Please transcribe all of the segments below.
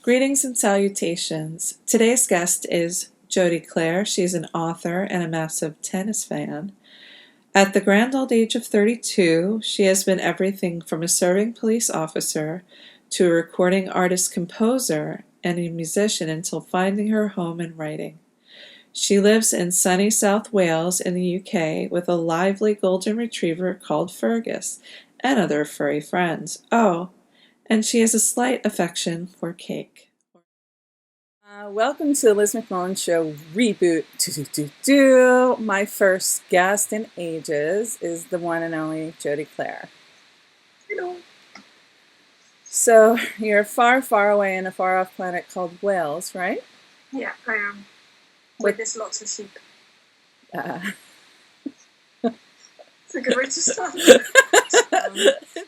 Greetings and salutations. Today's guest is Jody Klaire. She's an author and a massive tennis fan. At the grand old age of 32, she has been everything from a serving police officer to a recording artist-composer and a musician until finding her home in writing. She lives in sunny South Wales in the UK with a lively golden retriever called Fergus and other furry friends. Oh, and she has a slight affection for cake. Welcome to the Liz McMullen Show reboot. My first guest in ages is the one and only Jody Klaire. Hello. So you're far, far away in a far-off planet called Wales, right? Yeah, I am. Where there's lots of sheep. It's a good way to start.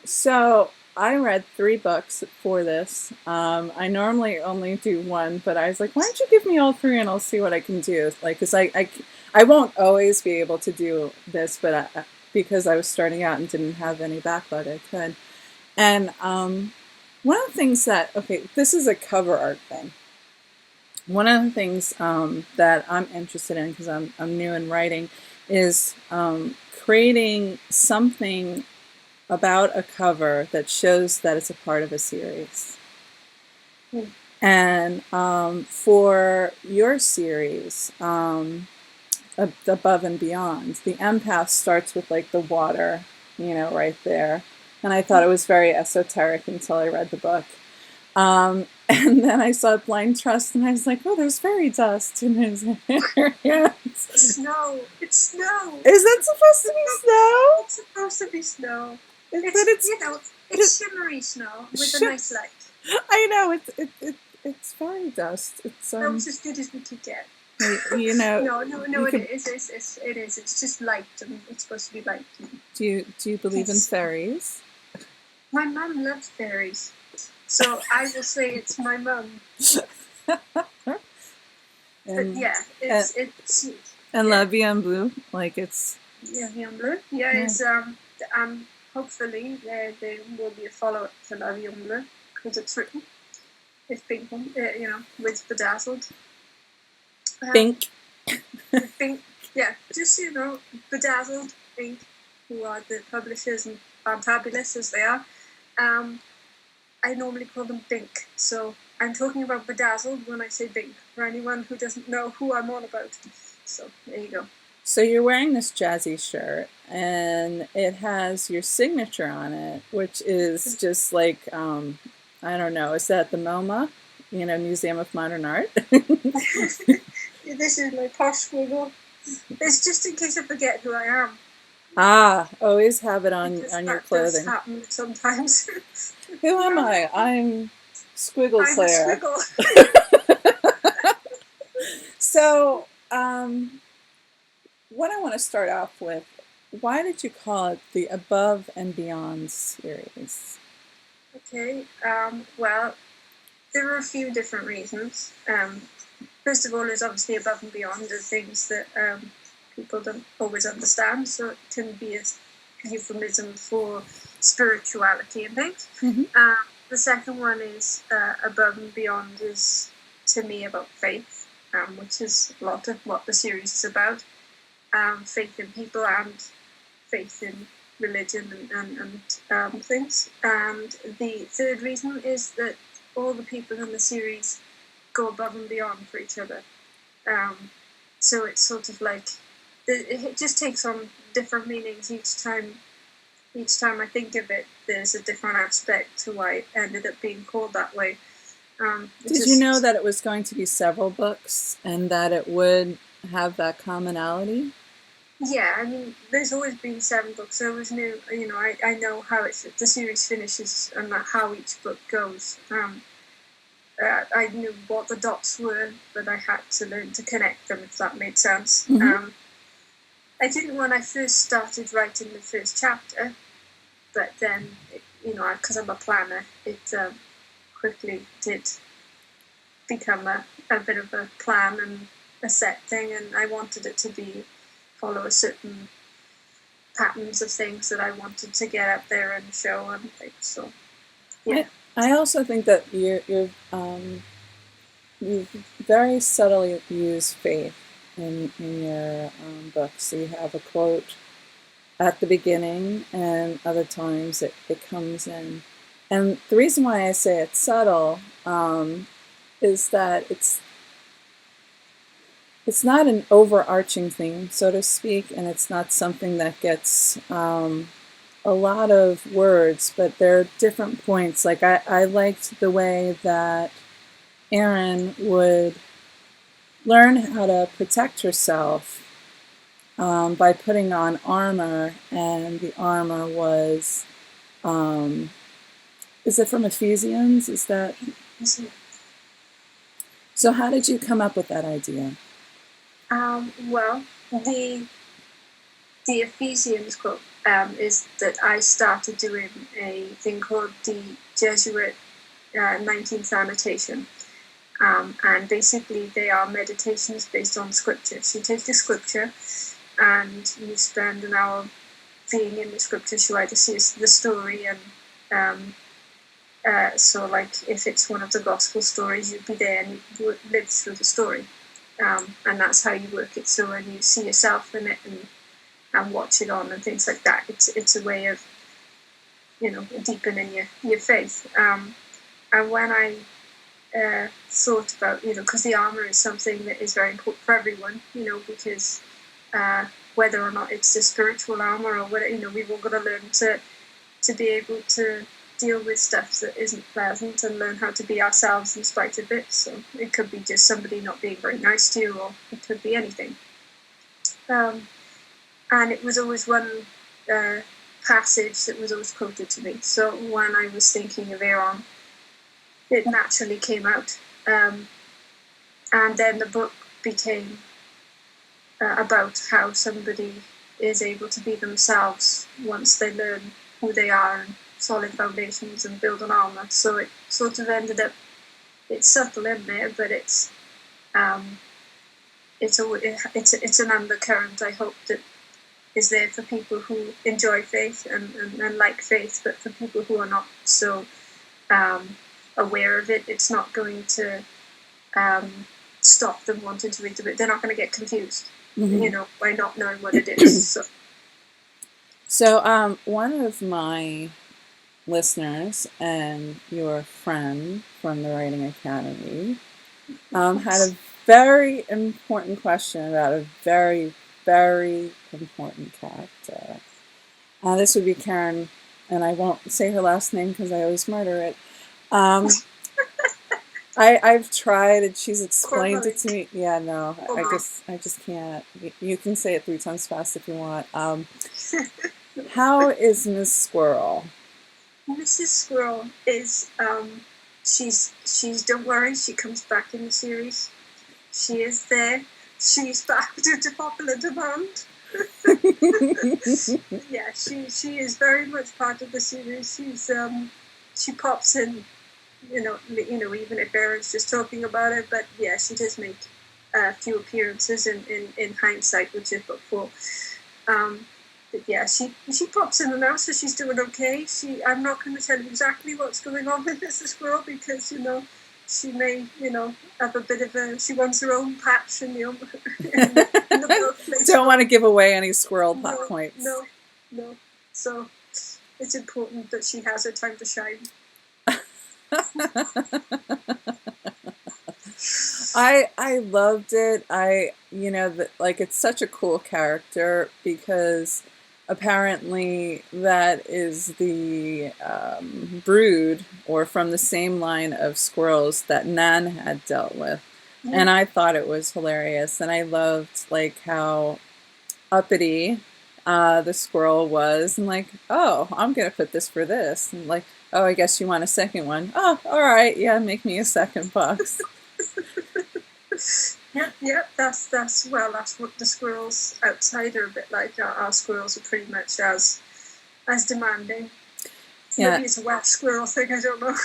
So I read 3 books for this. I normally only do 1, but I was like, why don't you give me all 3 and I'll see what I can do. Like, because I won't always be able to do this, but because I was starting out and didn't have any backlog, I could. And one of the things that, this is a cover art thing. One of the things that I'm interested in, because I'm new in writing, is creating something about a cover that shows that it's a part of a series. And for your series, Above and Beyond, the empath starts with like the water, right there. And I thought it was very esoteric until I read the book. And then I saw Blind Trust and I was like, oh, there's fairy dust in his hair. It's snow. It's snow. Is that supposed to be snow? It's supposed to be snow. It's it's shimmery snow with a nice light. I know, it's fairy dust. It's That was as good as we could get. No, it is. It's just light, and it's supposed to be light. Do you believe in fairies? My mum loves fairies, so I will say it's my mum. But yeah, it's and La Vie en Bleu, like it's La Vie en Bleu. Yeah, it's hopefully there will be a follow-up to La Vie en Bleu because it's written. It's pink one, with bedazzled. Pink. Pink, yeah, just bedazzled ink, who are the publishers and fantabulous as they are. I normally call them Bink, so I'm talking about bedazzled when I say Bink, for anyone who doesn't know who I'm on about. So there you go. So you're wearing this jazzy shirt, and it has your signature on it, which is just like, I don't know, is that the MoMA? Museum of Modern Art? This is my posh squiggle. It's just in case I forget who I am. Always have it on your clothing. That happens sometimes. Who am I? I'm Squiggle Klaire. So, what I want to start off with, why did you call it the Above and Beyond series? Okay, well, there are a few different reasons. First of all, is obviously above and beyond are things that people don't always understand, so it can be a euphemism for spirituality and things. Mm-hmm. The second one is above and beyond is, to me, about faith, which is a lot of what the series is about. Faith in people and faith in religion and things. And the third reason is that all the people in the series go above and beyond for each other. So it's sort of like, it just takes on different meanings each time. Each time I think of it, there's a different aspect to why it ended up being called that way. Did you know that it was going to be several books and that it would have that commonality? Yeah, I mean, there's always been 7 books. So I was new, I know how the series finishes and how each book goes. I knew what the dots were, but I had to learn to connect them, if that made sense. Mm-hmm. I didn't when I first started writing the first chapter, but then, because I'm a planner, it quickly did become a bit of a plan and a set thing, and I wanted it to follow a certain patterns of things that I wanted to get out there and show and things. So, yeah. I also think that you very subtly use faith in your books. So you have a quote at the beginning, and other times it comes in. And the reason why I say it's subtle is that it's not an overarching theme, so to speak, and it's not something that gets a lot of words, but there are different points. Like I liked the way that Erin would learn how to protect herself by putting on armor, and the armor was, is it from Ephesians? Is that? So how did you come up with that idea? Well, the Ephesians quote is that I started doing a thing called the Jesuit 19th Annotation. And basically they are meditations based on scripture. So you take the scripture and you spend an hour being in the scripture. So you either see the story and so like if it's one of the gospel stories, you'd be there and you live through the story. And that's how you work it. So when you see yourself in it and watch it on and things like that, it's a way of, deepening your faith. And when I thought about, because the armor is something that is very important for everyone, because whether or not it's the spiritual armor or whether, we've all got to learn to be able to deal with stuff that isn't pleasant and learn how to be ourselves in spite of it. So it could be just somebody not being very nice to you, or it could be anything. And it was always one passage that was always quoted to me. So when I was thinking of Aaron, it naturally came out. And then the book became about how somebody is able to be themselves once they learn who they are and solid foundations and build an armor. So it sort of ended up, it's subtle in there, but it's an undercurrent, I hope, that is there for people who enjoy faith and like faith, but for people who are not so aware of it, it's not going to stop them wanting to read the book. They're not going to get confused, by not knowing what it is. So one of my listeners and your friend from the Writing Academy had a very important question about a very, very important character. This would be Karen, and I won't say her last name because I always murder it. I've tried, and she's explained it to me. Yeah, no, I just can't. You can say it 3 times fast if you want. How is Miss Squirrel? Mrs. Squirrel is she's don't worry, she comes back in the series. She is there. She's back to popular demand. Yeah, she is very much part of the series. She pops in, even if Aaron's just talking about it. But yeah, she does make a few appearances in hindsight, which is book 4. But yeah, she pops in and out, so she's doing okay. I'm not going to tell you exactly what's going on with Mrs. Squirrel because she may have a bit of she wants her own patch in the place. Don't want to give away any squirrel plot points. No. So it's important that she has her time to shine. I loved it. It's such a cool character because apparently that is the brood or from the same line of squirrels that Nan had dealt with. Yeah. And I thought it was hilarious. And I loved how uppity the squirrel was, and oh, I'm going to put this for this. And oh, I guess you want a second one. Oh, all right. Yeah, make me a second box. Yeah, that's what the squirrels outside are a bit like. Our squirrels are pretty much as demanding. Yeah. Maybe it's a Welsh squirrel thing, I don't know.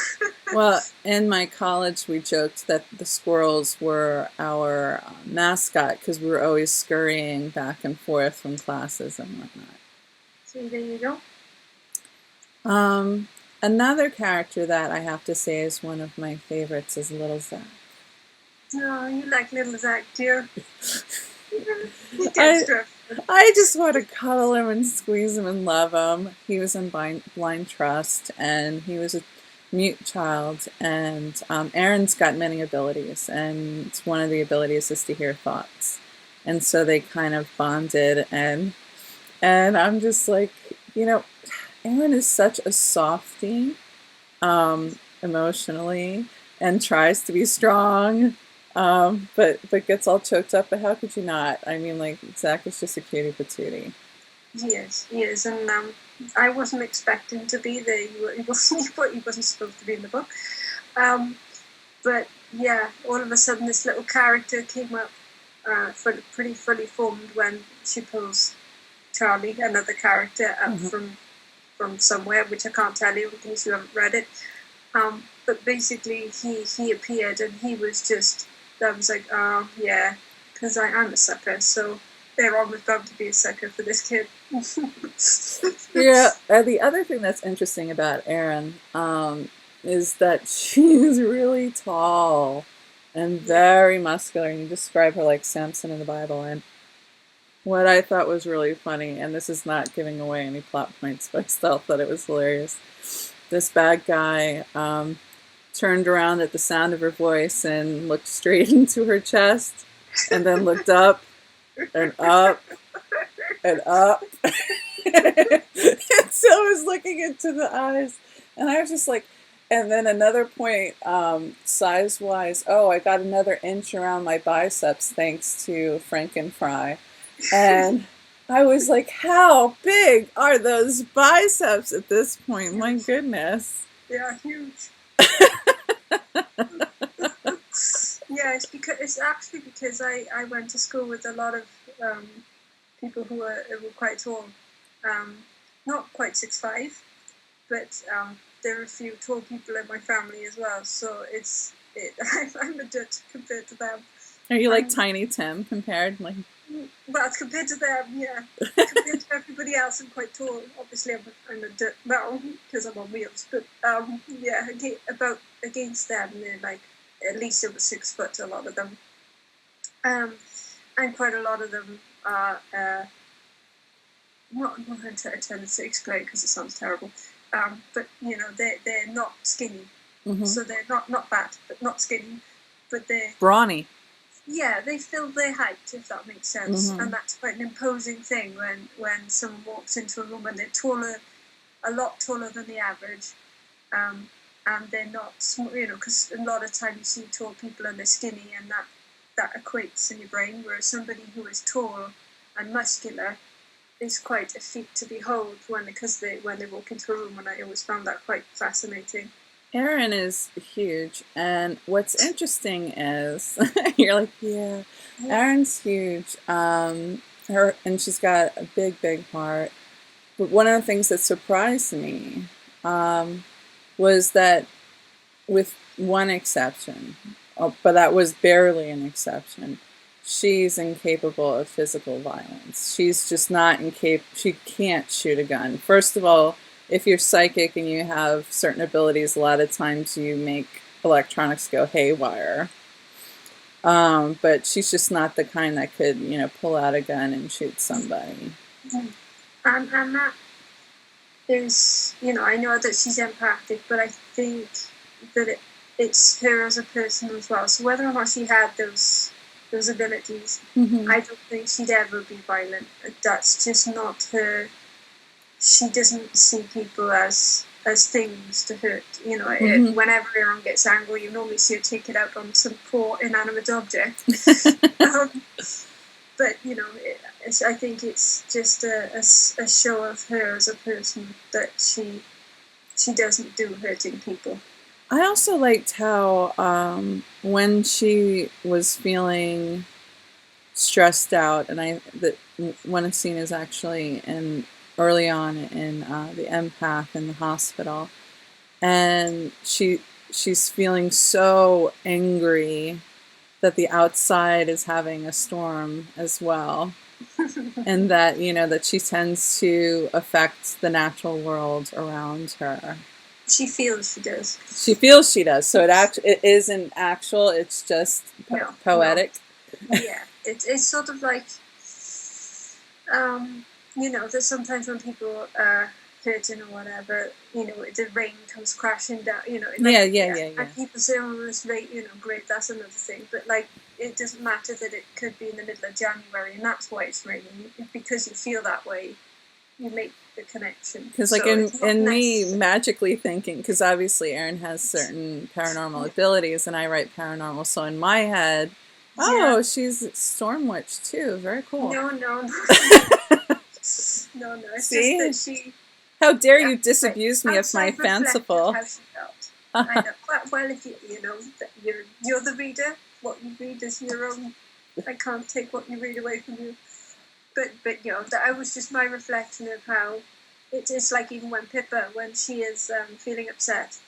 Well, in my college, we joked that the squirrels were our mascot because we were always scurrying back and forth from classes and whatnot. So there you go. Another character that I have to say is one of my favorites is Little Zach. Oh, you like little Zach, dear. He I gets drifted. I just want to cuddle him and squeeze him and love him. He was in blind trust, and he was a mute child. And Aaron's got many abilities, and one of the abilities is to hear thoughts. And so they kind of bonded, and I'm just like, you know, Aaron is such a softie, emotionally, and tries to be strong, but gets all choked up. But how could you not? I mean, like, Zach is just a cutie patootie. He is, and I wasn't expecting to be there. He wasn't supposed to be in the book. But yeah, all of a sudden this little character came up, pretty fully formed when she pulls Charlie, another character, up from somewhere, which I can't tell you in case you haven't read it. But basically, he appeared, and he was just. I was like, oh yeah, because I'm a sucker, so they're always bound to be a sucker for this kid. Yeah, the other thing that's interesting about Erin, is that she's really tall and very muscular, and you describe her like Samson in the Bible. And what I thought was really funny, and this is not giving away any plot points, but I still thought it was hilarious. This bad guy turned around at the sound of her voice and looked straight into her chest, and then looked up and up and up. And so I was looking into the eyes, and I was just like, and then another point, size wise, oh, I got another inch around my biceps thanks to Frankenfry. And I was like, how big are those biceps at this point? My goodness. They are huge. Yeah, it's actually because I went to school with a lot of people who were quite tall, not quite 6'5", but there are a few tall people in my family as well. So I'm a dut compared to them. Are you like Tiny Tim compared? Like, well, compared to them, yeah. Compared to everybody else, I'm quite tall. Obviously, I'm a dut now because I'm on wheels. But yeah, against them, they're like at least over 6 foot. A lot of them, and quite a lot of them are not going to attend to explain because it sounds terrible. But you know, they're not skinny, so they're not fat, but not skinny, but they're brawny. Yeah, they fill their height, if that makes sense, and that's quite an imposing thing when someone walks into a room and they're a lot taller than the average, and they're not small, you know, because a lot of times you see tall people and they're skinny, and that equates in your brain, whereas somebody who is tall and muscular is quite a feat to behold when they walk into a room, and I always found that quite fascinating. Erin is huge, and what's interesting is you're like, yeah, Erin's huge. And she's got a big heart. But one of the things that surprised me was that, with one exception, but that was barely an exception, she's incapable of physical violence. She's just not she can't shoot a gun. First of all, if you're psychic and you have certain abilities, a lot of times you make electronics go haywire. But she's just not the kind that could, you know, pull out a gun and shoot somebody. And that is, you know, I know that she's empathic, but I think that it's her as a person as well. So whether or not she had those abilities, I don't think she'd ever be violent. That's just not her. She doesn't see people as things to hurt. You know, whenever Erin gets angry, you normally see her take it out on some poor inanimate object. But you know, I think it's just a show of her as a person that she doesn't do hurting people. I also liked how when she was feeling stressed out, and that one scene is actually early on in the empath in the hospital, and she's feeling so angry that the outside is having a storm as well, and that, you know, that she tends to affect the natural world around her. She feels she does. She feels she does. So it isn't actual. It's just poetic. No. Yeah, it's sort of like, there's sometimes when people are hurting or whatever, the rain comes crashing down. Yeah. And people say, "Oh, this rain, great." That's another thing. But like, it doesn't matter that it could be in the middle of January, and that's why it's raining, because you feel that way. You make the connection. Because like in me magically thinking, because obviously Erin has certain paranormal abilities and I write paranormal, so in my head, she's Storm Witch too. Very cool. No. No. It's See? just that she. How dare you disabuse me of my fanciful? How she felt. I know. Well, if you're the reader, what you read is your own. I can't take what you read away from you. But that was just my reflection of how it is. Like even when Pippa, when she is feeling upset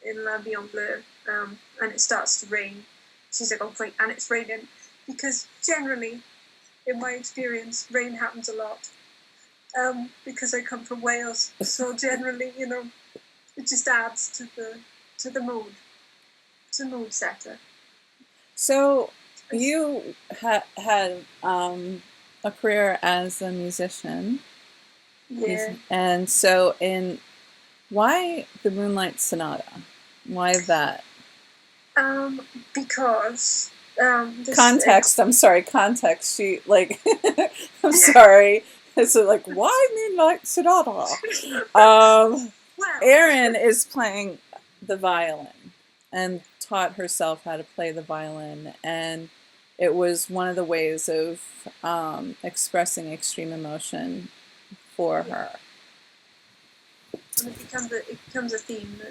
in La Vie en Bleu, and it starts to rain, she's like, "Oh great," and it's raining, because generally, in my experience, rain happens a lot. Because I come from Wales, so generally, it just adds to the mood. It's a mood setter. So you had a career as a musician. Yeah. And so why the Moonlight Sonata? Why that? Because context. I'm sorry. Context. She like. I'm sorry. So like, why Moonlight Sonata? Erin is playing the violin and taught herself how to play the violin, and it was one of the ways of expressing extreme emotion for her. And it becomes a theme,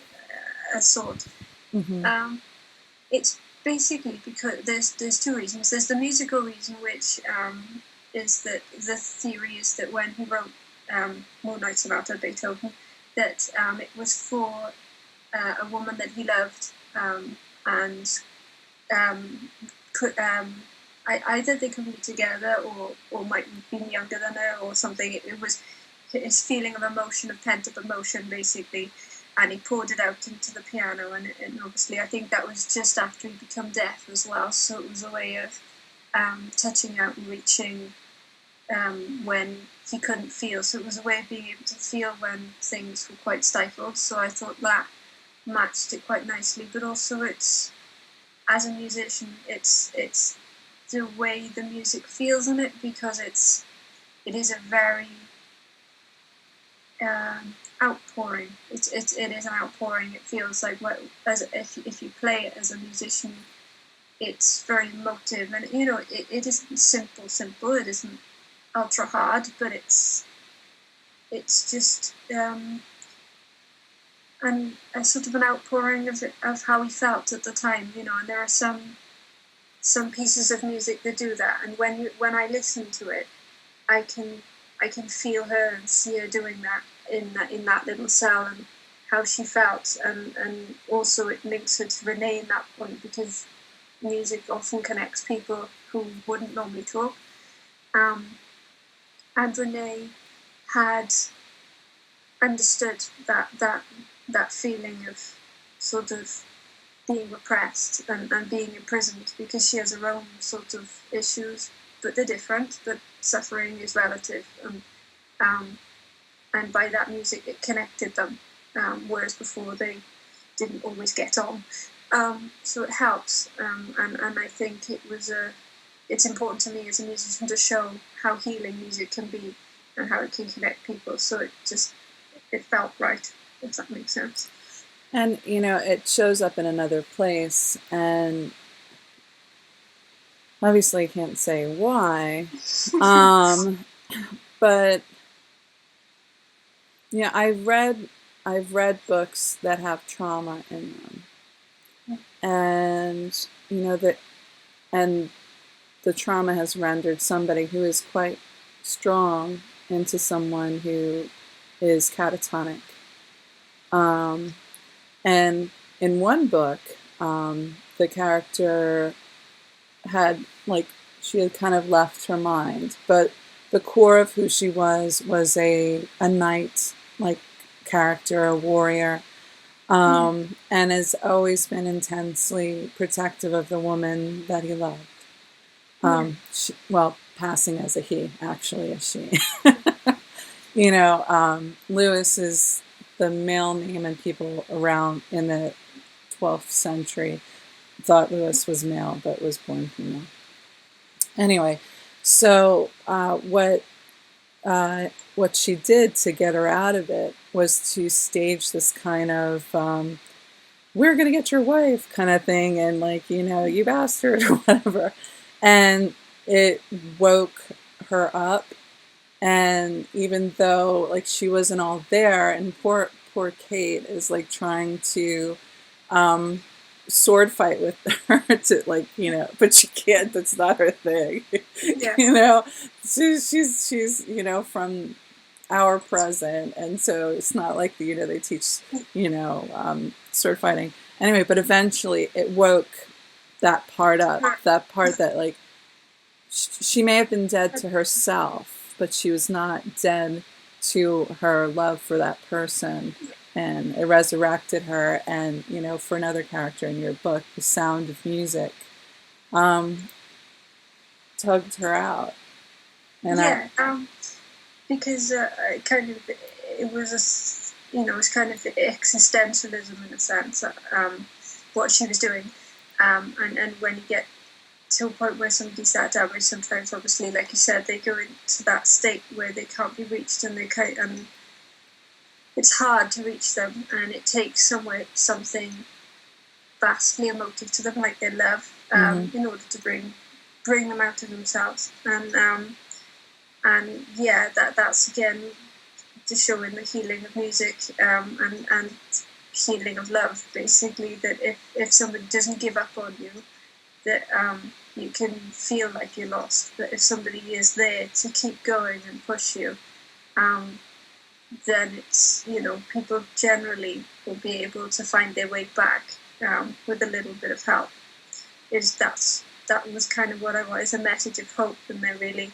a sort. Mm-hmm. It's basically because there's two reasons. There's the musical reason, which is that the theory is that when he wrote Moonlight Sonata, Beethoven, that it was for a woman that he loved, and could either they could be together or might be younger than her or something. It was his feeling of emotion, of pent-up emotion, basically, and he poured it out into the piano, and obviously I think that was just after he became deaf as well, so it was a way of touching out and reaching when he couldn't feel, so it was a way of being able to feel when things were quite stifled. So I thought that matched it quite nicely, but also it's, as a musician, it's the way the music feels in it, because it is a very outpouring. It is an outpouring. It feels like if you play it as a musician, it's very emotive, and it isn't simple. It isn't ultra hard, but it's just and a sort of an outpouring of how he felt at the time, and there are some pieces of music that do that, and when I listen to it, I can feel her and see her doing that in that little cell, and how she felt, and also it links her to Renee in that point, because music often connects people who wouldn't normally talk. And Renee had understood that feeling of sort of being repressed and being imprisoned, because she has her own sort of issues, but they're different, but suffering is relative, and by that music it connected them, whereas before they didn't always get on. So it helps, and I think it's important to me as a musician to show how healing music can be and how it can connect people. So it felt right, if that makes sense. And it shows up in another place, and obviously I can't say why, but I've read books that have trauma in them, and and the trauma has rendered somebody who is quite strong into someone who is catatonic. And in one book, the character she had kind of left her mind, but the core of who she was a knight, like character, a warrior, and has always been intensely protective of the woman that he loved. Well, passing as a he, actually a she. Louis is the male name, and people around in the 12th century thought Louis was male, but was born female. Anyway, so what she did to get her out of it was to stage this kind of we're gonna get your wife kind of thing, and you bastard or whatever, and it woke her up. And even though she wasn't all there, and poor Kate is trying to sword fight with her to but she can't. That's not her thing. Yeah. She's from our present, and so it's not like they teach sword fighting anyway. But eventually, it woke that part up. That part that she may have been dead to herself, but she was not dead to her love for that person. And it resurrected her. And, for another character in your book, The Sound of Music, tugged her out. And because it was it was kind of existentialism in a sense, what she was doing. And when you get to a point where somebody's that damaged, sometimes obviously, like you said, they go into that state where they can't be reached, and it's hard to reach them, and it takes something vastly emotive to them, like their love, in order to bring them out of themselves. And that's again to show in the healing of music, and healing of love, basically, that if somebody doesn't give up on you, that you can feel like you're lost, but if somebody is there to keep going and push you, then it's, people generally will be able to find their way back with a little bit of help. That was kind of what I wanted, a message of hope, and then really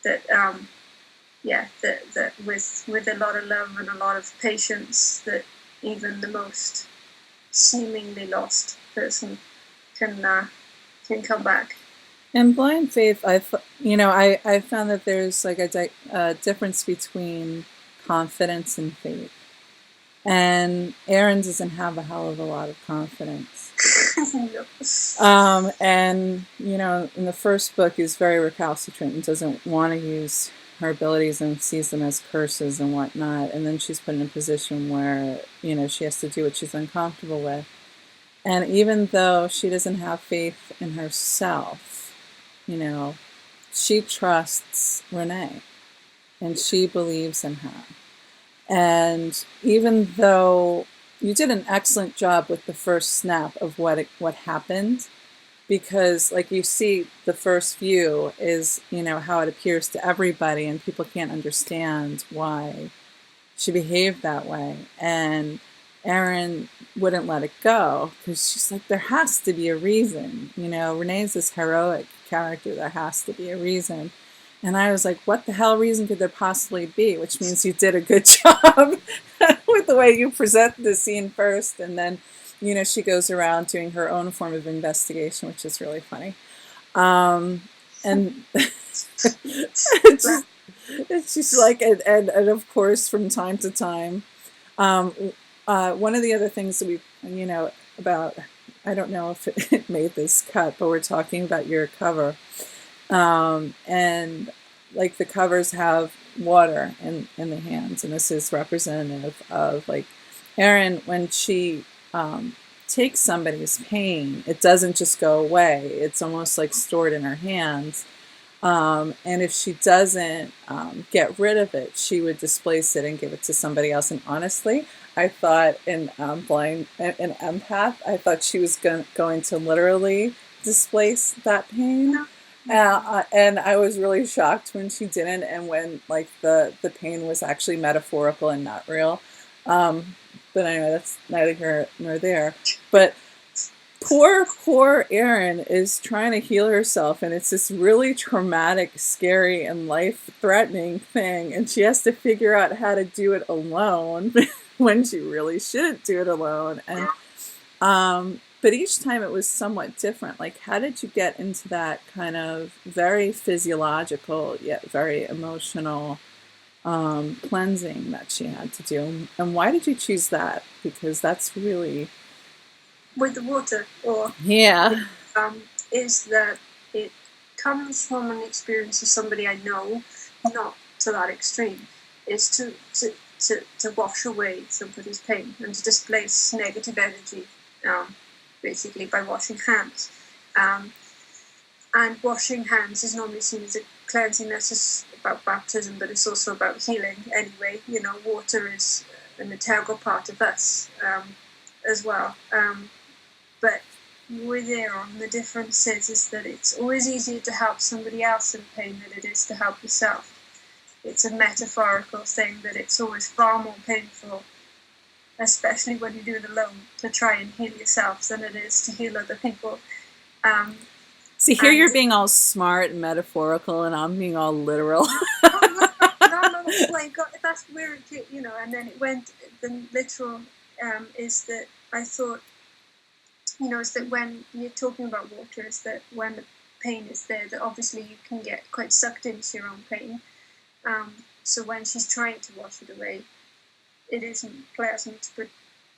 that that with a lot of love and a lot of patience, that even the most seemingly lost person can come back. In Blind Faith, I found that there's a difference between confidence and faith. And Aaron doesn't have a hell of a lot of confidence. And in the first book, he's very recalcitrant and doesn't want to use her abilities and sees them as curses and whatnot. And then she's put in a position where she has to do what she's uncomfortable with. And even though she doesn't have faith in herself, she trusts Renee, and she believes in her. And even though you did an excellent job with the first snap of what happened, because you see the first view is how it appears to everybody, and people can't understand why she behaved that way. And Erin wouldn't let it go because she's like, there has to be a reason. Renee's this heroic character. There has to be a reason. And I was like, what the hell reason could there possibly be? Which means you did a good job with the way you present the scene first. And then, she goes around doing her own form of investigation, which is really funny. And it's just and of course, from time to time, one of the other things that we, about, I don't know if it made this cut, but we're talking about your cover. And the covers have water in the hands, and this is representative of Erin, when she takes somebody's pain, it doesn't just go away. It's almost stored in her hands. And if she doesn't get rid of it, she would displace it and give it to somebody else. And honestly, I thought in Empath, I thought she was going to literally displace that pain. And I was really shocked when she didn't, and when the pain was actually metaphorical and not real. But anyway, that's neither here nor there. But poor Erin is trying to heal herself, and it's this really traumatic, scary, and life-threatening thing, and she has to figure out how to do it alone when she really shouldn't do it alone. And but each time it was somewhat different. Like, how did you get into that kind of very physiological yet very emotional cleansing that she had to do? And why did you choose that? Because that's really... With the water, or Yeah. is that it comes from an experience of somebody I know, not to that extreme. Is to wash away somebody's pain and to displace negative energy, basically by washing hands. And washing hands is normally seen as a cleansing. That's about baptism, but it's also about healing anyway. You know, water is an integral part of us as well. But with Aaron, the difference is that it's always easier to help somebody else in pain than it is to help yourself. It's a metaphorical thing that it's always far more painful, especially when you do it alone, to try and heal yourself than it is to heal other people. See, here you're being all smart and metaphorical, and I'm being all literal. no, that's where it, you know, and then it went, the literal is that I thought, you know, is that when you're talking about water, is that when the pain is there, that obviously you can get quite sucked into your own pain. So when she's trying to wash it away, it isn't pleasant, but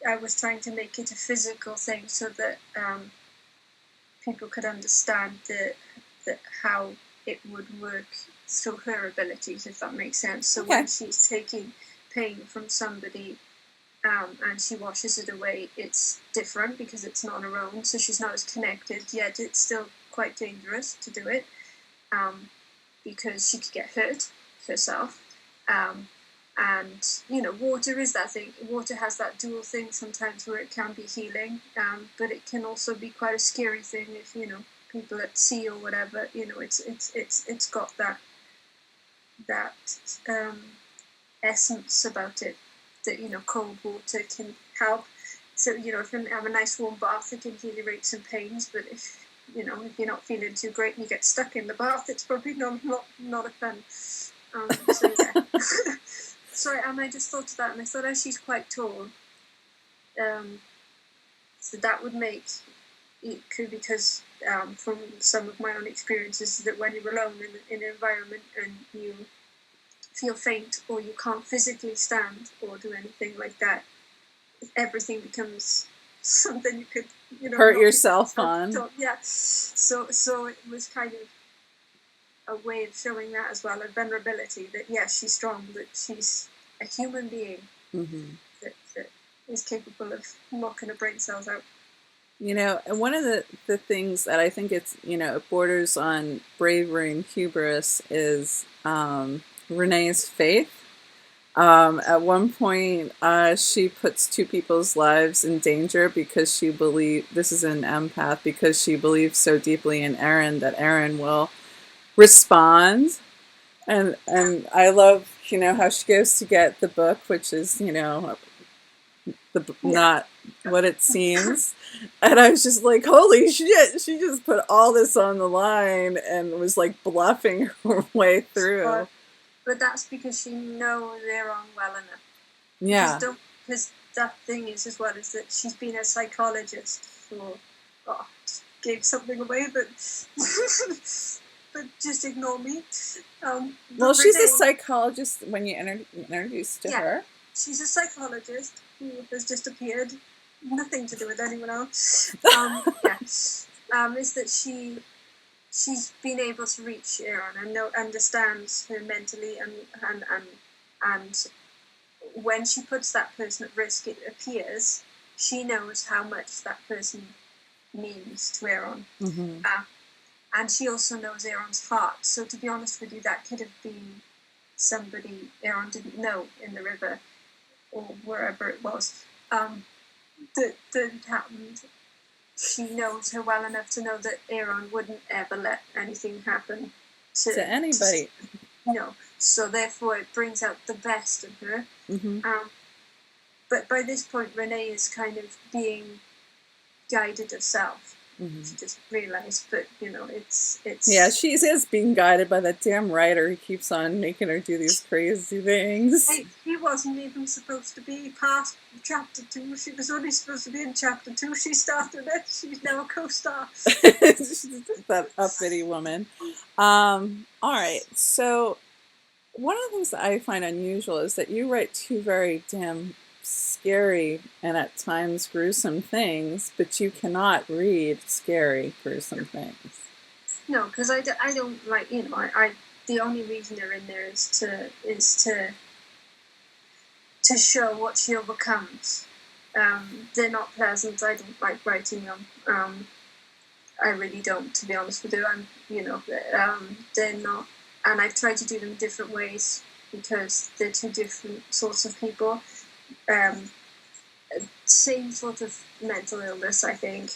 I was trying to make it a physical thing so that people could understand that how it would work through her abilities, if that makes sense. So when she's taking pain from somebody and she washes it away, it's different because it's not her own, so she's not as connected, yet it's still quite dangerous to do it because she could get hurt herself. And, you know, water is that thing. Water has that dual thing sometimes where it can be healing, but it can also be quite a scary thing if, you know, people at sea or whatever, you know, it's got that essence about it that, you know, cold water can help. So, you know, if you have a nice warm bath, it can heal your aches and pains, but if, you know, if you're not feeling too great and you get stuck in the bath, it's probably not a fun. So yeah. Sorry, and I just thought of that, and I thought, she's quite tall, so that would make it could, because from some of my own experiences, that when you're alone in an environment and you feel faint or you can't physically stand or do anything like that, everything becomes something you could, you know, hurt yourself on. Yeah. So it was kind of a way of showing that as well, a vulnerability, that yes, she's strong, but she's a human being that is capable of knocking her brain cells out. You know, and one of the things that I think it's, you know, it borders on bravery and hubris is Renee's faith. At one point, she puts two people's lives in danger because she believes, this is an empath, because she believes so deeply in Aaron that Aaron will respond. And I love, you know, how she goes to get the book, which is, you know, not what it seems. And I was just like, holy shit, she just put all this on the line and was like bluffing her way through. But that's because she knows Aaron well enough. Yeah. Because that thing is as well, is that she's been a psychologist for, gave something away, but but just ignore me. Well, she's a psychologist when you introduced to her. She's a psychologist who has just appeared, nothing to do with anyone else. Is that she's been able to reach Aaron and understands her mentally, and when she puts that person at risk, it appears she knows how much that person means to Aaron. And she also knows Aaron's heart. So to be honest with you, that could have been somebody Aaron didn't know in the river or wherever it was that happened. She knows her well enough to know that Aaron wouldn't ever let anything happen to anybody. So therefore it brings out the best of her. But by this point, Renee is kind of being guided herself. She doesn't realise, but it's Yeah, she is being guided by that damn writer who keeps on making her do these crazy things. He wasn't even supposed to be past chapter 2. She was only supposed to be in chapter 2. She started it. She's now a co-star. That uppity woman. All right, so one of the things that I find unusual is that you write two very damn scary and at times gruesome things, but you cannot read scary, gruesome things. No, because I don't like, I the only reason they're in there is to show what she overcomes. They're not pleasant. I don't like writing them. I really don't, to be honest with you. They're not, and I've tried to do them different ways because they're two different sorts of people. Same sort of mental illness, I think,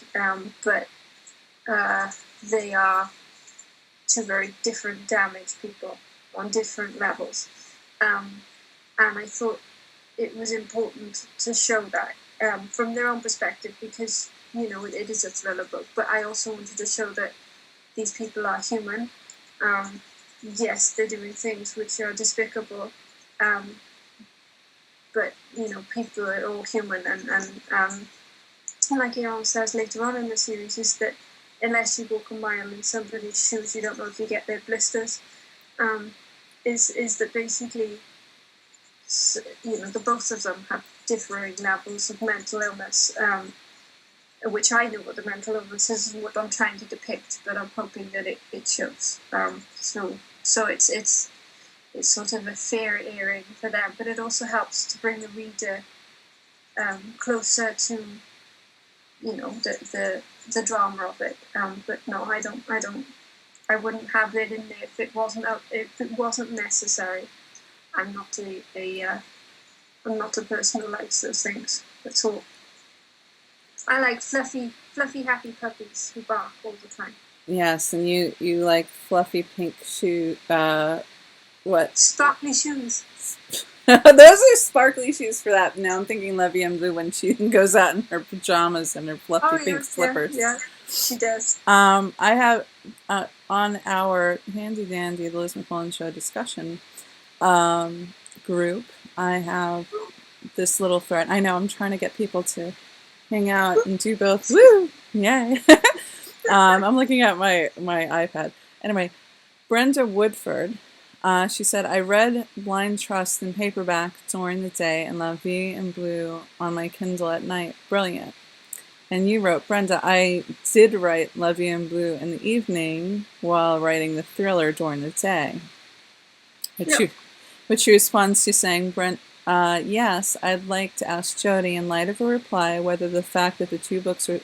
but they are two very different damaged people on different levels. And I thought it was important to show that from their own perspective because, it is a thriller book. But I also wanted to show that these people are human. Yes, they're doing things which are despicable. But, people are all human. And like says later on in the series, is that unless you walk a mile in somebody's shoes, you don't know if you get their blisters. Is that basically, the both of them have differing levels of mental illness, which I know what the mental illness is and what I'm trying to depict, but I'm hoping that it shows. So it's sort of a fair airing for them, but it also helps to bring the reader closer to the drama of it. But no, I wouldn't have it in there if it wasn't necessary. I'm not a person who likes those things at all. I like fluffy happy puppies who bark all the time. Yes, and you like fluffy pink shoe. What? Sparkly shoes. Those are sparkly shoes for that. Now I'm thinking Levy and Blue when she goes out in her pajamas and her fluffy pink slippers. Yeah, she does. I have on our handy dandy the Liz McMullen Show discussion group. I have this little thread. I know I'm trying to get people to hang out and do both. Woo! Yay! I'm looking at my iPad. Anyway, Brenda Woodford. She said, I read Blind Trust in paperback during the day and La Vie en Bleu on my Kindle at night. Brilliant. And you wrote, Brenda, I did write La Vie en Bleu in the evening while writing the thriller during the day. Which she responds to saying, Brent, yes, I'd like to ask Jody, in light of a reply, whether the fact that the two books are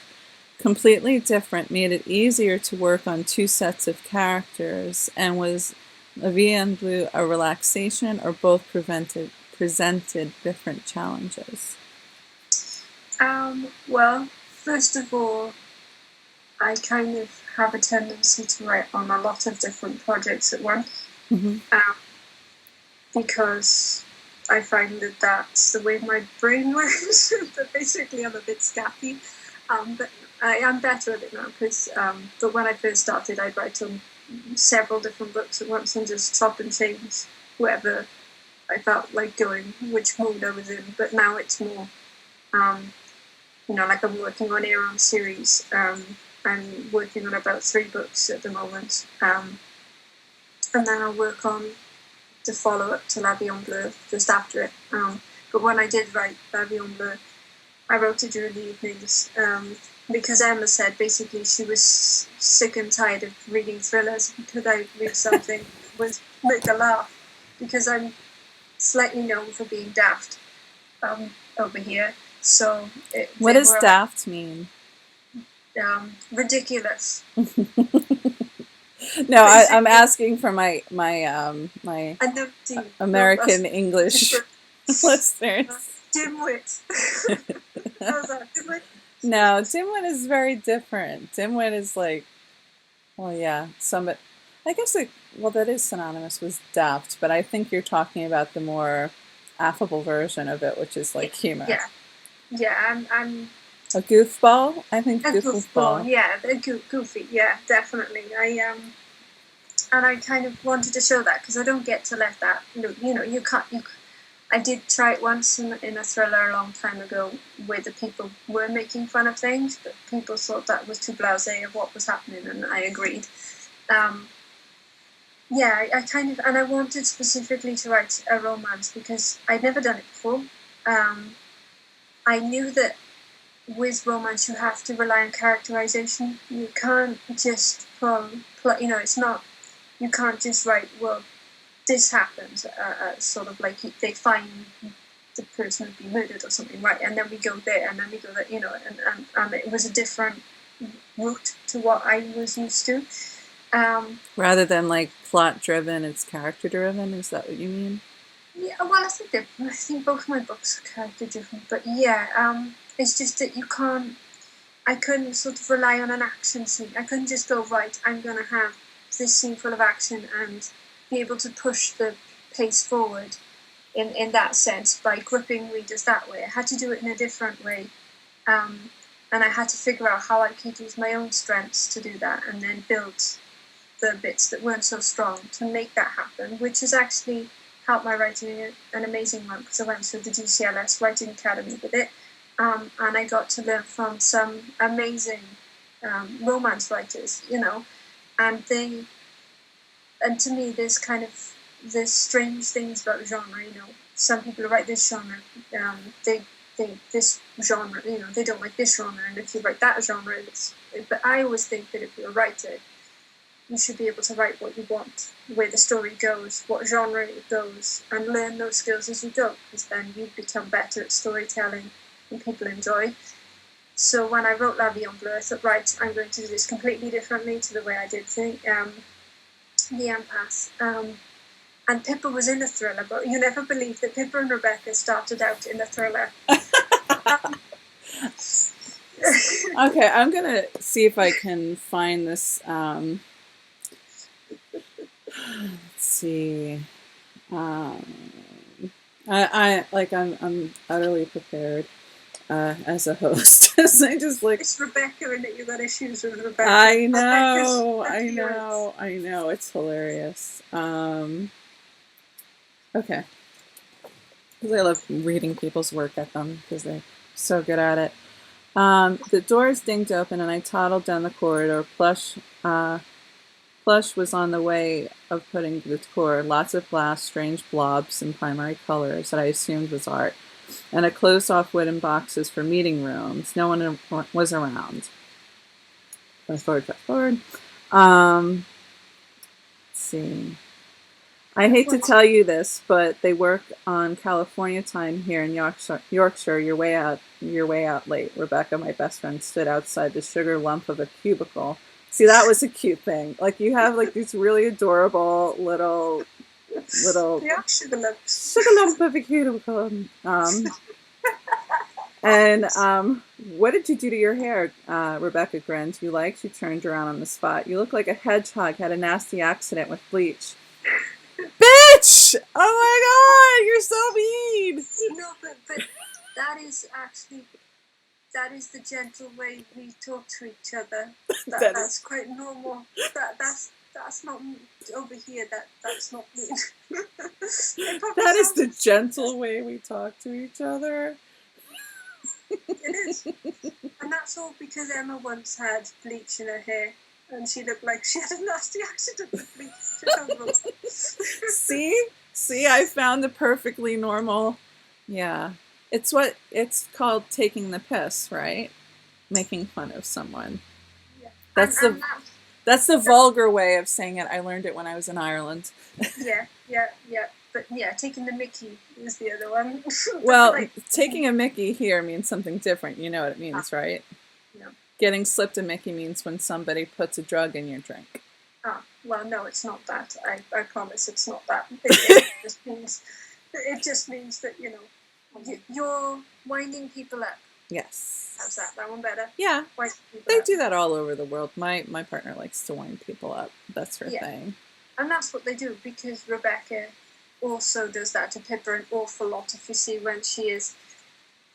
completely different made it easier to work on two sets of characters, and was La Vie en Bleu a relaxation, or both presented different challenges? Well, first of all, I kind of have a tendency to write on a lot of different projects at once. Mm-hmm. Because I find that that's the way my brain works. But basically, I'm a bit scatty. But I am better at it now because. But when I first started, I'd write on several different books at once and just chop and change whoever I felt like going, which mood I was in. But now it's more, like I'm working on Aaron's series. I'm working on about 3 books at the moment, and then I'll work on the follow-up to La Vie en Bleu just after it. But when I did write La Vie en Bleu, I wrote it during the evenings because Emma said basically she was sick and tired of reading thrillers. Could I read something with make her laugh? Because I'm slightly known for being daft over here. So what does daft mean? Ridiculous. No, I'm asking for my American English listeners. Dimwit. How's that? Dimwit? No, dimwit is very different. Dimwit is like, well, yeah, I guess that is synonymous with daft, but I think you're talking about the more affable version of it, which is like humor. Yeah, I'm A goofball? I think A goofball. yeah, goofy, yeah, definitely. And I kind of wanted to show that because I don't get to let that. You can't. I did try it once in a thriller a long time ago, where the people were making fun of things, but people thought that was too blasé of what was happening, and I agreed. Yeah, I kind of, and I wanted specifically to write a romance because I'd never done it before. I knew that with romance you have to rely on characterization. You can't just it's not, you can't just write, well, this happens, sort of like they find the person would be murdered or something, right? And then we go there, and then we go there, and it was a different route to what I was used to. Rather than like plot driven, it's character driven. Is that what you mean? Yeah, well, I think both my books are character driven, but yeah, it's just that you can't. I couldn't sort of rely on an action scene. I couldn't just go, right, I'm going to have this scene full of action and be able to push the pace forward in that sense by gripping readers that way. I had to do it in a different way. And I had to figure out how I could use my own strengths to do that and then build the bits that weren't so strong to make that happen, which has actually helped my writing an amazing one because I went through the GCLS Writing Academy with it. And I got to learn from some amazing romance writers, and to me, there's strange things about genre, Some people who write this genre, this genre, they don't like this genre, and if you write that genre, but I always think that if you're a writer, you should be able to write what you want, where the story goes, what genre it goes, and learn those skills as you go, because then you become better at storytelling and people enjoy. So when I wrote La Vie en Bleu, I thought, right, I'm going to do this completely differently to the way I did The Impasse. And Pippa was in a thriller, but you never believe that Pippa and Rebecca started out in a thriller. Okay, I'm gonna see if I can find this. Let's see. I'm utterly prepared as a host. I just like, it's Rebecca in it. You got issues with Rebecca. I know. It's hilarious. Okay, because I love reading people's work at them because they're so good at it. The doors dinged open and I toddled down the corridor. Plush was on the way of putting the tour. Lots of glass, strange blobs and primary colors that I assumed was art, and a closed-off wooden boxes for meeting rooms. No one was around. Fast forward. Let's see. I hate to tell you this, but they work on California time here in Yorkshire. You're way out late. Rebecca, my best friend, stood outside the sugar lump of a cubicle. See, that was a cute thing. Like, you have like these really adorable little yeah, sugar lump of a cubicle. And what did you do to your hair? Rebecca grinned. You liked? You turned around on the spot. You look like a hedgehog had a nasty accident with bleach. Bitch! Oh my god, you're so mean. No, but that is the gentle way we talk to each other. That's quite normal. That's not over here. That's not me. That is the gentle way we talk to each other. It is, and that's all because Emma once had bleach in her hair. And she looked like she had a nasty accident with bleach. See, I found the perfectly normal. Yeah, it's called taking the piss, right? Making fun of someone. Yeah. That's the vulgar way of saying it. I learned it when I was in Ireland. Yeah. But yeah, taking the mickey is the other one. Well, taking a mickey here means something different. You know what it means, right? No. Getting slipped a mickey means when somebody puts a drug in your drink. Oh, well, no, it's not that. I promise it's not that. It just means that, you're winding people up. Yes. How's that? That one better? Yeah. They do that all over the world. My partner likes to wind people up. That's her thing. And that's what they do, because Rebecca also does that to Pippa an awful lot. If you see when she is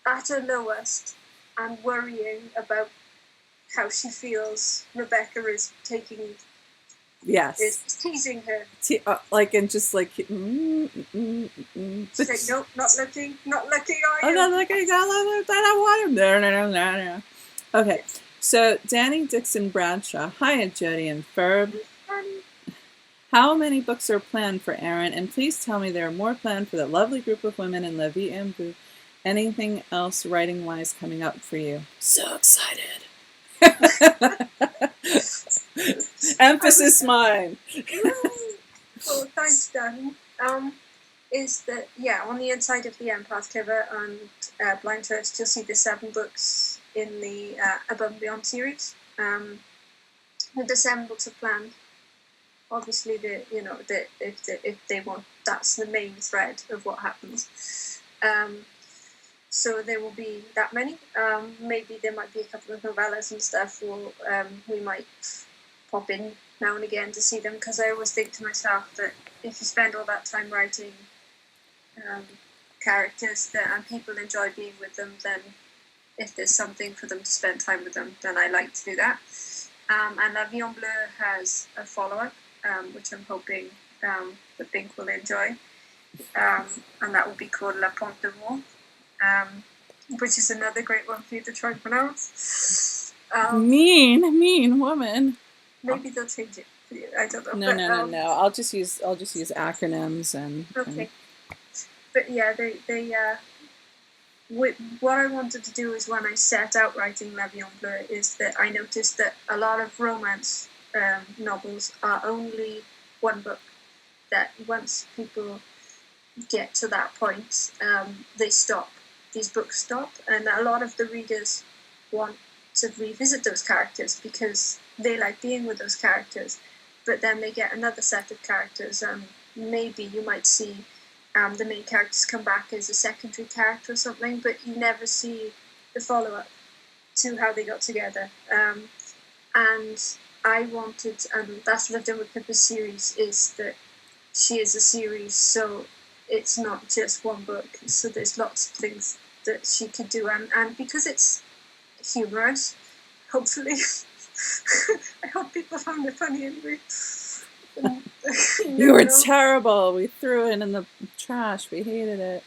at her lowest and worrying about how she feels Rebecca is is teasing her. And just like, She's like, nope, not looking, are you? I'm not looking, I don't want him. No. Okay, so Danny Dixon Bradshaw. Hiya, Jody and Ferb. How many books are planned for Erin? And please tell me there are more planned for that lovely group of women in La Vie en Bleu. Anything else writing-wise coming up for you? So excited. Emphasis mine. Oh, thanks, Danny. Is that, on the inside of the Empath cover and Blind Trust, you'll see the 7 books in the Above and Beyond series. The 7 books are planned. Obviously, if they want, that's the main thread of what happens. So there will be that many. Maybe there might be a couple of novellas and stuff, or we might pop in now and again to see them, because I always think to myself that if you spend all that time writing characters and people enjoy being with them, then if there's something for them to spend time with them, then I like to do that. And La Vie en Bleu has a follow-up, which I'm hoping that Bink will enjoy, and that will be called La Pente de Vaux, which is another great one for you to try and pronounce. Mean woman. Maybe they'll change it for you. I don't know. No. I'll just use acronyms and. Okay. But yeah, what I wanted to do is, when I set out writing La Vie en Bleu, is that I noticed that a lot of romance novels are only one book. That once people get to that point, they stop. These books stop, and a lot of the readers want to revisit those characters because they like being with those characters. But then they get another set of characters, and maybe you might see the main characters come back as a secondary character or something, but you never see the follow-up to how they got together. And I wanted, and that's what I've done with Pippa's series, is that she is a series, so it's not just one book. So there's lots of things that she could do, and because it's humorous, hopefully, I hope people found it funny anyway. You were terrible. We threw it in the trash. We hated it.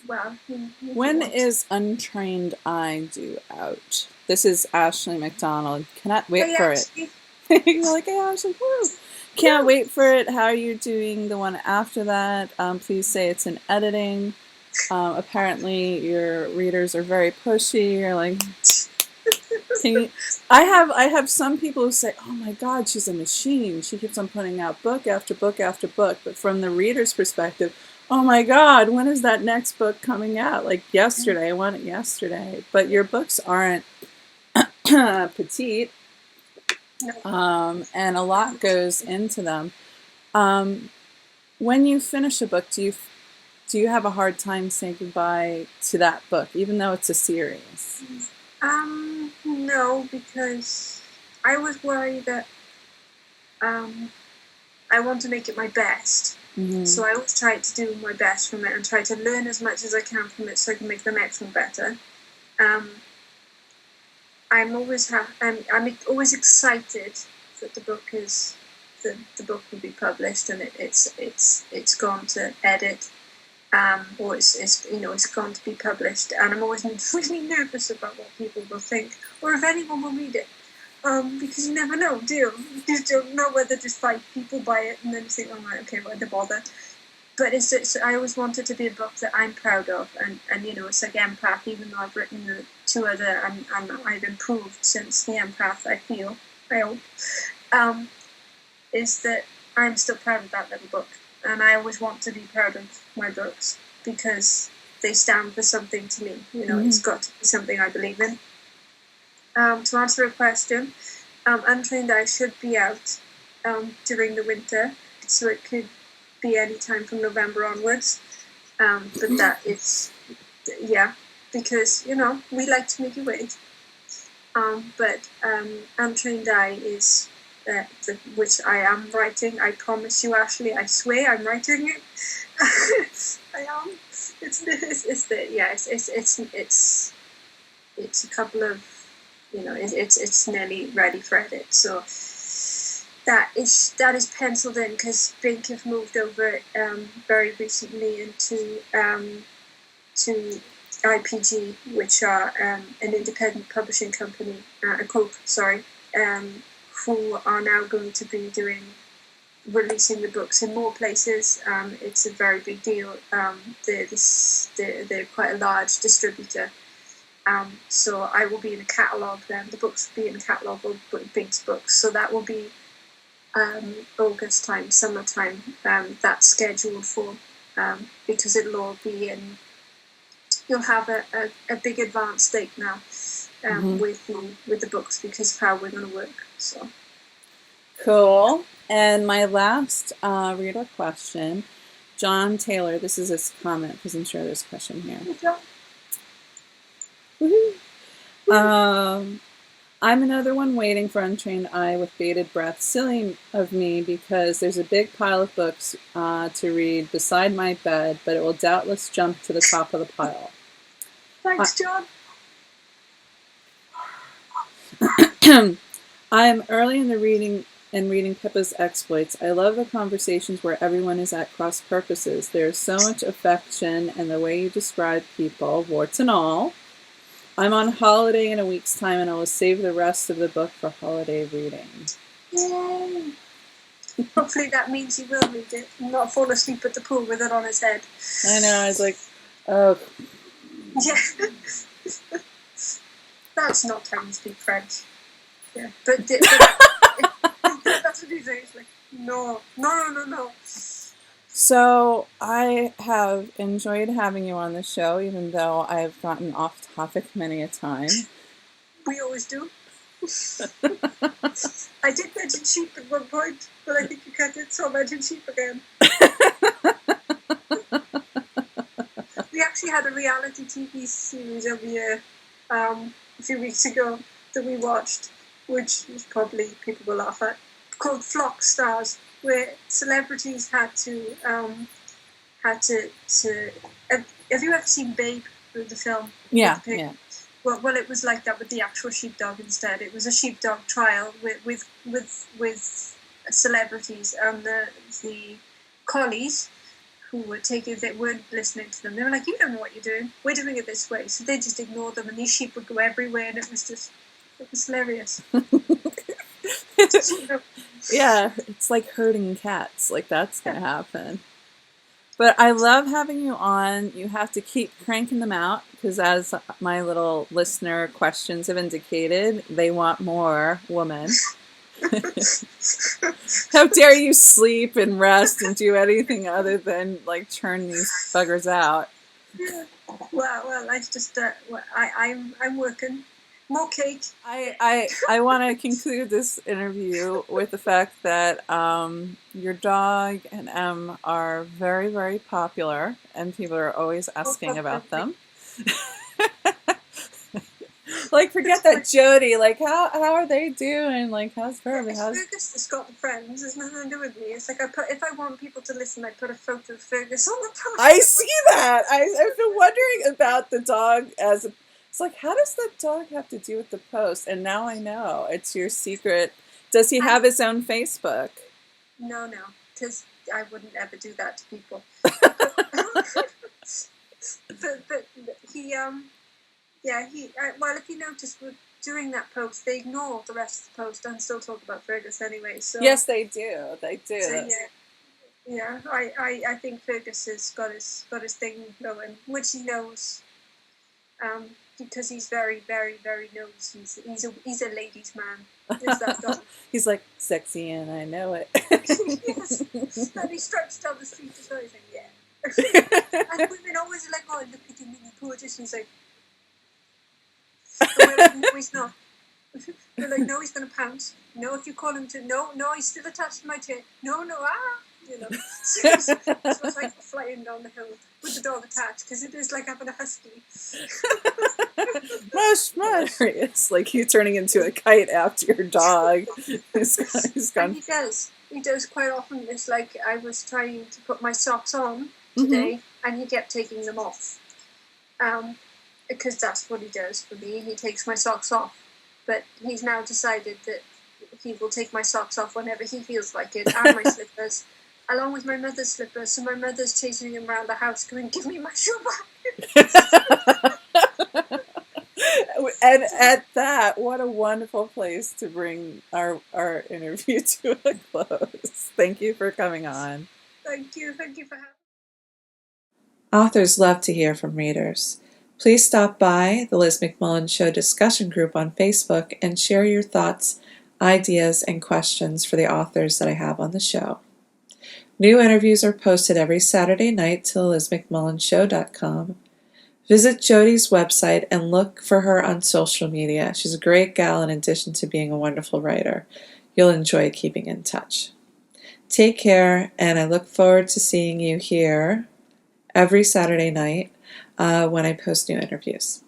Well, when is Untrained Eye due out? This is Ashley McDonald. Cannot wait for it. You're like, hey, Ashley, woo! Can't wait for it. How are you doing the one after that? Please say it's in editing. Apparently, your readers are very pushy. You're like, I have some people who say, oh my God, she's a machine. She keeps on putting out book after book after book. But from the reader's perspective, oh my God, when is that next book coming out? Like yesterday, I want it yesterday. But your books aren't petite. And a lot goes into them. When you finish a book, do you have a hard time saying goodbye to that book, even though it's a series? No, because I was worried that I want to make it my best. Mm-hmm. So I always try to do my best from it and try to learn as much as I can from it so I can make the next one better. I'm always excited that the book will be published and it's gone to edit, or it's gone to be published, and I'm always really nervous about what people will think or if anyone will read it, because you never know, do you? You just don't know whether just 5 people buy it and then you think, oh right, okay, why the bother? But I always want it to be a book that I'm proud of, and it's like Empath, even though I've written the 2 other, and I've improved since the Empath, I hope, is that I'm still proud of that little book. And I always want to be proud of my books because they stand for something to me. It's got to be something I believe in. To answer a question, Untrained Eye should be out during the winter, so it could be any time from November onwards. But that is, because, we like to make you wait. But Untrained Eye is, which I am writing. I promise you, Ashley, I swear I'm writing it. I am. it's a couple of, it's nearly ready for edit. So that is penciled in, because Bink have moved over very recently into to IPG, which are an independent publishing company, a group, sorry, who are now going to be releasing the books in more places. It's a very big deal. They're quite a large distributor. So I will be in a catalogue then. The books will be in a catalogue of Bink's books. So that will be August time, summertime. That's scheduled for, because it'll all be in. You'll have a big advance date now with the books, because of how we're going to work. So cool. And my last reader question, John Taylor. This is his comment, because I'm sure there's a question here. I'm another one waiting for Untrained Eye with bated breath. Silly of me, because there's a big pile of books to read beside my bed, but it will doubtless jump to the top of the pile. Thanks, John. I am early in the reading Pippa's exploits. I love the conversations where everyone is at cross purposes. There's so much affection and the way you describe people, warts and all. I'm on holiday in a week's time, and I will save the rest of the book for holiday reading. Yay! Hopefully that means he will read it and not fall asleep at the pool with it on his head. I know, I was like, oh. Yeah. That's not how you speak French. Yeah, but that's what he's saying. It's like, no. So I have enjoyed having you on the show, even though I've gotten off topic many a time. We always do. I did mention sheep at one point, but I think you cut it, so I'll mention sheep again. We actually had a reality TV series over here a few weeks ago that we watched, which probably people will laugh at, called Flock Stars, where celebrities had to have you ever seen Babe, the film? Yeah. Well, it was like that with the actual sheepdog instead. It was a sheepdog trial with celebrities, and the collies who were they weren't listening to them. They were like, "You don't know what you're doing. We're doing it this way." So they just ignored them, and these sheep would go everywhere, and it was hilarious. Yeah, it's like herding cats. Like, that's going to happen. But I love having you on. You have to keep cranking them out, because as my little listener questions have indicated, they want more women. How dare you sleep and rest and do anything other than like churn these buggers out? Yeah. Well, I just I'm working. More cake. I want to conclude this interview with the fact that your dog and Em are very, very popular, and people are always asking about them. Like, forget that Jody. Like, how are they doing? Like, how's Ferbie? Fergus has got friends. There's nothing to do with me. It's like if I want people to listen, I put a photo of Fergus on the post. I see that. I've been wondering about the dog it's like, how does that dog have to do with the post? And now I know. It's your secret. Does he have his own Facebook? No, because I wouldn't ever do that to people. but he well, if you notice, during that post, they ignore the rest of the post and still talk about Fergus anyway. So yes, they do. They do. So, yeah. I think Fergus has got his thing going, which he knows. Because he's very, very, very knows. He's a ladies' man. Is that dog? He's like sexy, and I know it. Yes. And he stripes down the street as well. He's like, yeah. And women always are like, oh, look at him, mini gorgeous. And he's like, oh, like, no, he's not. They're like, no, he's going to pounce. No, if you call him to, no, he's still attached to my chair. No, you know. So it's like flying down the hill with the dog attached, because it is like having a husky. Mush. It's like you turning into a kite after your dog. He's gone. And he does quite often. It's like I was trying to put my socks on today, and he kept taking them off. because that's what he does for me. He takes my socks off, but he's now decided that he will take my socks off whenever he feels like it, and my slippers, along with my mother's slippers. So my mother's chasing him around the house going, give me my shoe back. And at that, what a wonderful place to bring our interview to a close. Thank you for coming on. Thank you for having me. Authors love to hear from readers. Please stop by the Liz McMullen Show discussion group on Facebook and share your thoughts, ideas, and questions for the authors that I have on the show. New interviews are posted every Saturday night to LizMcMullenShow.com. Visit Jody's website and look for her on social media. She's a great gal in addition to being a wonderful writer. You'll enjoy keeping in touch. Take care, and I look forward to seeing you here every Saturday night when I post new interviews.